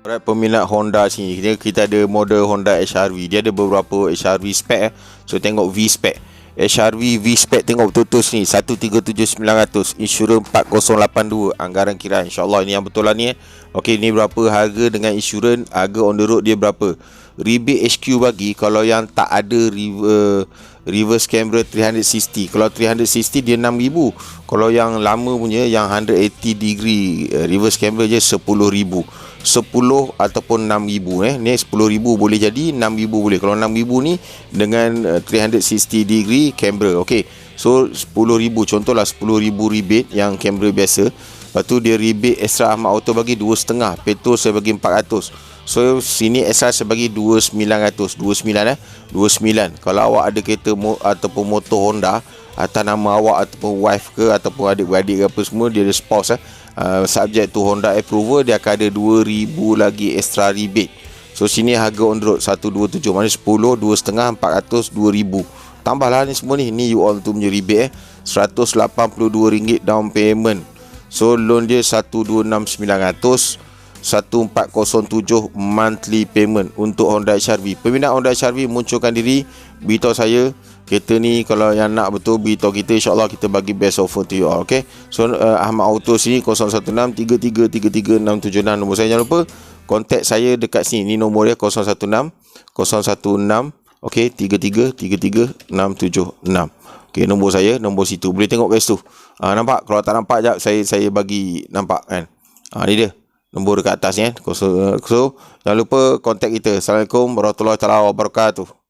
Alright, peminat Honda sini, kita ada model Honda HR-V. Dia ada beberapa HR-V spec. So tengok V spec. HR-V V spec tengok betul-betul sini 137,900, insurans 4082, anggaran kiraan. InsyaAllah ini yang betul lah ni. Okey, ni berapa harga dengan insurans, harga on the road dia berapa. Rebate HQ bagi kalau yang tak ada reverse camera 360. Kalau 360 dia 6,000. Kalau yang lama punya yang 180 degree reverse camera je 10,000. 10 ataupun 6,000 ni 10,000 boleh jadi, 6,000 boleh. Kalau 6,000 ni dengan 360 degree camera. Okey. So 10,000 contohlah 10,000 rebate yang kamera biasa. Lepas tu dia rebate extra Ahmad Auto bagi 2,5, petrol saya bagi 400. So sini extra saya bagi 2,900. 29. Kalau awak ada kereta ataupun motor Honda atas nama awak ataupun wife ke ataupun adik-beradik ke apa semua, dia ada spouse subject to Honda approval, dia akan ada 2,000 lagi extra rebate. So sini harga on the road 127, maknanya 10, 2,5, 400, 2,000. Tambahlah ni semua ni you all tu punya rebate RM182 down payment. So loan dia 126,900, 1,407 monthly payment untuk Honda HR-V. Peminat Honda HR-V munculkan diri, beritahu saya kereta ni kalau yang nak betul, beritahu kita, insyaAllah kita bagi best offer to you all. Okay, so Ahmad Auto sini 016-3333-676 nombor saya. Jangan lupa kontak saya dekat sini, ni nombor dia 016 okay 3333-676. Okay, nombor saya, nombor situ boleh tengok kat situ. Nampak? Kalau tak nampak jap saya bagi nampak kan. Ni dia nombor dekat atas ni. So jangan lupa kontak kita. Assalamualaikum warahmatullahi wabarakatuh.